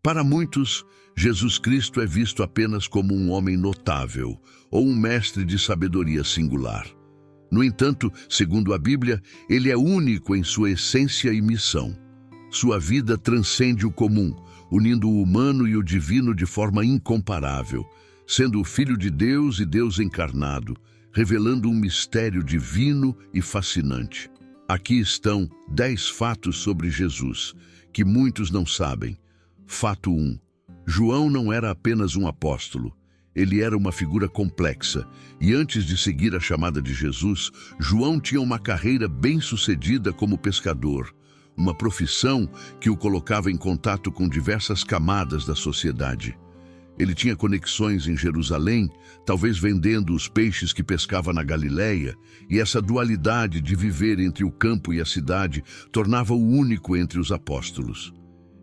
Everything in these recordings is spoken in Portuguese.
Para muitos, Jesus Cristo é visto apenas como um homem notável ou um mestre de sabedoria singular. No entanto, segundo a Bíblia, ele é único em sua essência e missão. Sua vida transcende o comum, unindo o humano e o divino de forma incomparável, sendo o Filho de Deus e Deus encarnado, revelando um mistério divino e fascinante. Aqui estão 10 fatos sobre Jesus, que muitos não sabem. Fato 1. João não era apenas um apóstolo. Ele era uma figura complexa, e antes de seguir a chamada de Jesus, João tinha uma carreira bem-sucedida como pescador, uma profissão que o colocava em contato com diversas camadas da sociedade. Ele tinha conexões em Jerusalém, talvez vendendo os peixes que pescava na Galileia, e essa dualidade de viver entre o campo e a cidade tornava-o único entre os apóstolos.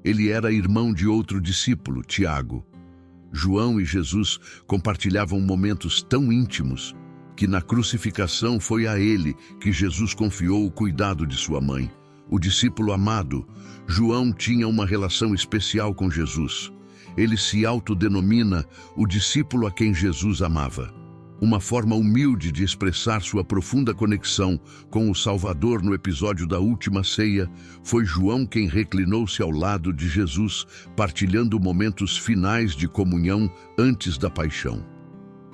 Ele era irmão de outro discípulo, Tiago. João e Jesus compartilhavam momentos tão íntimos que na crucificação foi a ele que Jesus confiou o cuidado de sua mãe. O discípulo amado, João tinha uma relação especial com Jesus. Ele se autodenomina o discípulo a quem Jesus amava. Uma forma humilde de expressar sua profunda conexão com o Salvador no episódio da Última Ceia, foi João quem reclinou-se ao lado de Jesus, partilhando momentos finais de comunhão antes da paixão.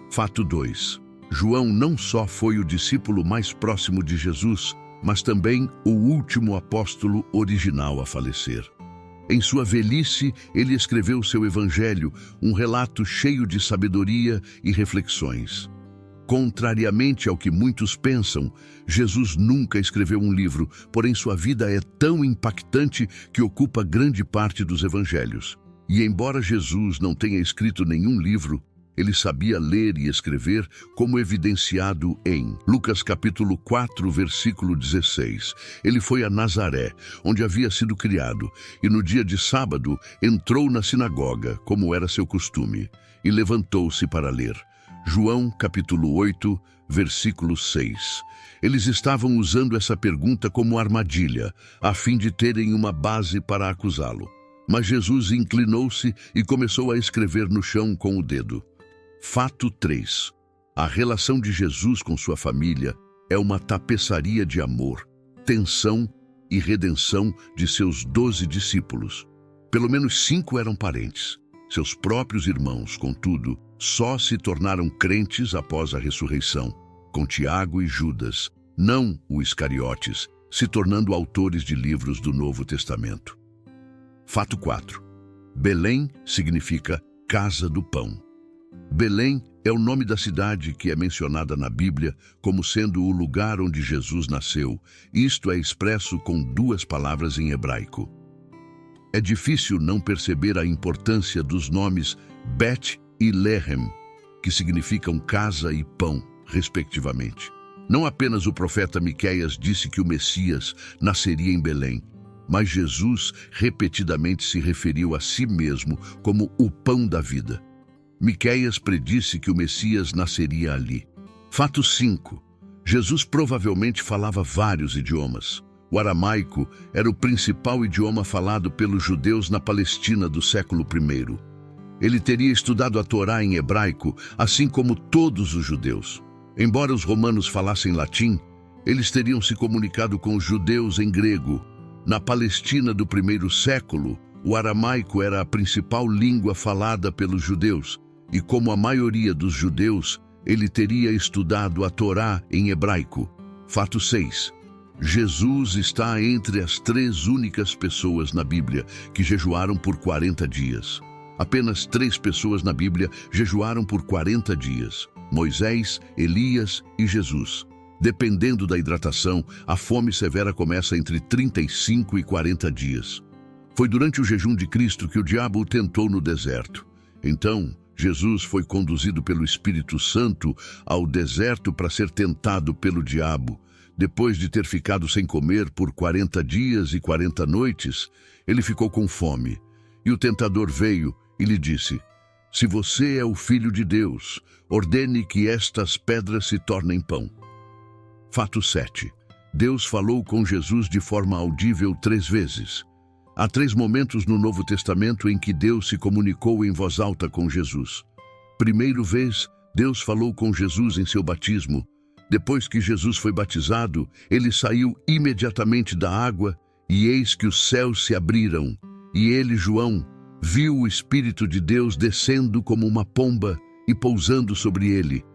Fato 2. João não só foi o discípulo mais próximo de Jesus, mas também o último apóstolo original a falecer. Em sua velhice, ele escreveu seu Evangelho, um relato cheio de sabedoria e reflexões. Contrariamente ao que muitos pensam, Jesus nunca escreveu um livro, porém sua vida é tão impactante que ocupa grande parte dos evangelhos. E embora Jesus não tenha escrito nenhum livro, ele sabia ler e escrever, como evidenciado em Lucas capítulo 4, versículo 16. Ele foi a Nazaré, onde havia sido criado, e no dia de sábado entrou na sinagoga, como era seu costume, e levantou-se para ler. João capítulo 8, versículo 6. Eles estavam usando essa pergunta como armadilha, a fim de terem uma base para acusá-lo. Mas Jesus inclinou-se e começou a escrever no chão com o dedo. Fato 3. A relação de Jesus com sua família é uma tapeçaria de amor, tensão e redenção de seus 12 discípulos. Pelo menos 5 eram parentes. Seus próprios irmãos, contudo, só se tornaram crentes após a ressurreição, com Tiago e Judas, não o Iscariotes, se tornando autores de livros do Novo Testamento. Fato 4. Belém significa Casa do Pão. Belém é o nome da cidade que é mencionada na Bíblia como sendo o lugar onde Jesus nasceu. Isto é expresso com 2 palavras em hebraico. É difícil não perceber a importância dos nomes Bet e Lehem, que significam casa e pão, respectivamente. Não apenas o profeta Miqueias disse que o Messias nasceria em Belém, mas Jesus repetidamente se referiu a si mesmo como o pão da vida. Miqueias predisse que o Messias nasceria ali. Fato 5. Jesus provavelmente falava vários idiomas. O aramaico era o principal idioma falado pelos judeus na Palestina do século I. Ele teria estudado a Torá em hebraico, assim como todos os judeus. Embora os romanos falassem latim, eles teriam se comunicado com os judeus em grego. Na Palestina do I século, o aramaico era a principal língua falada pelos judeus, e como a maioria dos judeus, ele teria estudado a Torá em hebraico. Fato 6. Jesus está entre as 3 únicas pessoas na Bíblia que jejuaram por 40 dias. Apenas 3 pessoas na Bíblia jejuaram por 40 dias: Moisés, Elias e Jesus. Dependendo da hidratação, a fome severa começa entre 35 e 40 dias. Foi durante o jejum de Cristo que o diabo o tentou no deserto. Então, Jesus foi conduzido pelo Espírito Santo ao deserto para ser tentado pelo diabo. Depois de ter ficado sem comer por 40 dias e 40 noites, ele ficou com fome. E o tentador veio e lhe disse: "Se você é o Filho de Deus, ordene que estas pedras se tornem pão." Fato 7. Deus falou com Jesus de forma audível 3 vezes. Há 3 momentos no Novo Testamento em que Deus se comunicou em voz alta com Jesus. Primeira vez, Deus falou com Jesus em seu batismo. Depois que Jesus foi batizado, ele saiu imediatamente da água, e eis que os céus se abriram. E ele, João, viu o Espírito de Deus descendo como uma pomba e pousando sobre ele.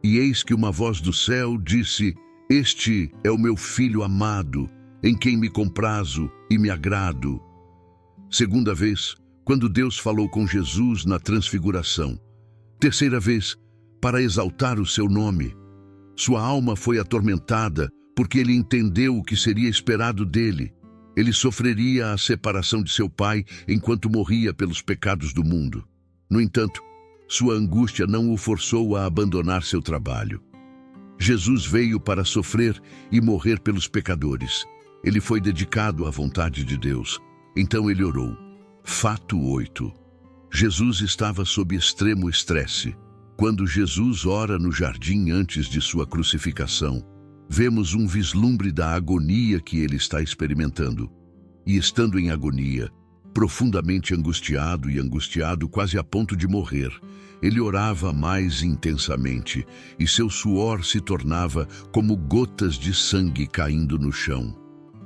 E eis que uma voz do céu disse: Este é o meu Filho amado, em quem me comprazo e me agrado. Segunda vez, quando Deus falou com Jesus na transfiguração. Terceira vez, para exaltar o seu nome. Sua alma foi atormentada, porque ele entendeu o que seria esperado dele. Ele sofreria a separação de seu pai enquanto morria pelos pecados do mundo. No entanto, sua angústia não o forçou a abandonar seu trabalho. Jesus veio para sofrer e morrer pelos pecadores. Ele foi dedicado à vontade de Deus. Então ele orou. Fato 8. Jesus estava sob extremo estresse. Quando Jesus ora no jardim antes de sua crucificação, vemos um vislumbre da agonia que ele está experimentando. E estando em agonia, profundamente angustiado e angustiado quase a ponto de morrer, ele orava mais intensamente e seu suor se tornava como gotas de sangue caindo no chão.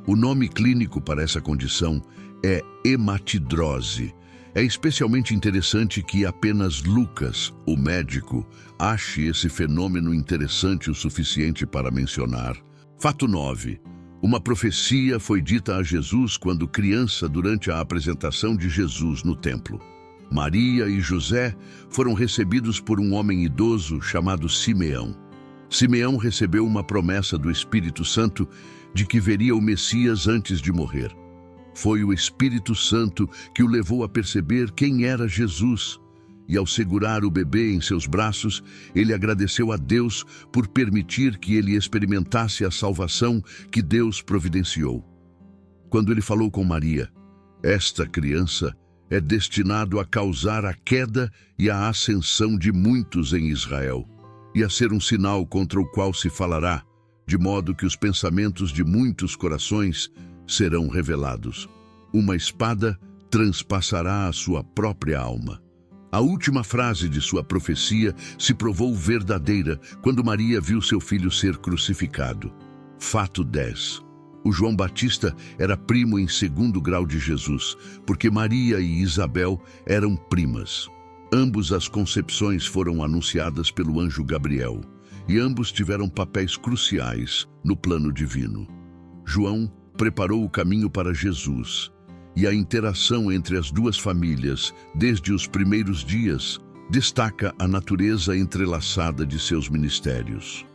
O nome clínico para essa condição é hematidrose. É especialmente interessante que apenas Lucas, o médico, ache esse fenômeno interessante o suficiente para mencionar. Fato 9. Uma profecia foi dita a Jesus quando criança durante a apresentação de Jesus no templo. Maria e José foram recebidos por um homem idoso chamado Simeão. Simeão recebeu uma promessa do Espírito Santo de que veria o Messias antes de morrer. Foi o Espírito Santo que o levou a perceber quem era Jesus, e ao segurar o bebê em seus braços, ele agradeceu a Deus por permitir que ele experimentasse a salvação que Deus providenciou. Quando ele falou com Maria, esta criança é destinado a causar a queda e a ascensão de muitos em Israel, e a ser um sinal contra o qual se falará, de modo que os pensamentos de muitos corações serão revelados. Uma espada transpassará a sua própria alma. A última frase de sua profecia se provou verdadeira quando Maria viu seu filho ser crucificado. Fato 10. O João Batista era primo em 2º grau de Jesus, porque Maria e Isabel eram primas. Ambos as concepções foram anunciadas pelo anjo Gabriel, e ambos tiveram papéis cruciais no plano divino. João preparou o caminho para Jesus, e a interação entre as duas famílias, desde os primeiros dias, destaca a natureza entrelaçada de seus ministérios.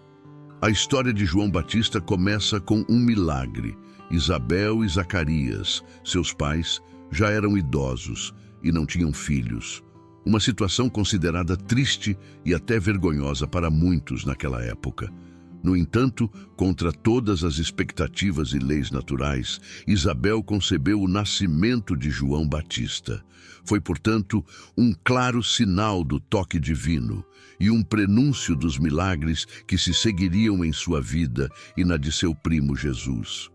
A história de João Batista começa com um milagre. Isabel e Zacarias, seus pais, já eram idosos e não tinham filhos. Uma situação considerada triste e até vergonhosa para muitos naquela época. No entanto, contra todas as expectativas e leis naturais, Isabel concebeu o nascimento de João Batista. Foi, portanto, um claro sinal do toque divino e um prenúncio dos milagres que se seguiriam em sua vida e na de seu primo Jesus.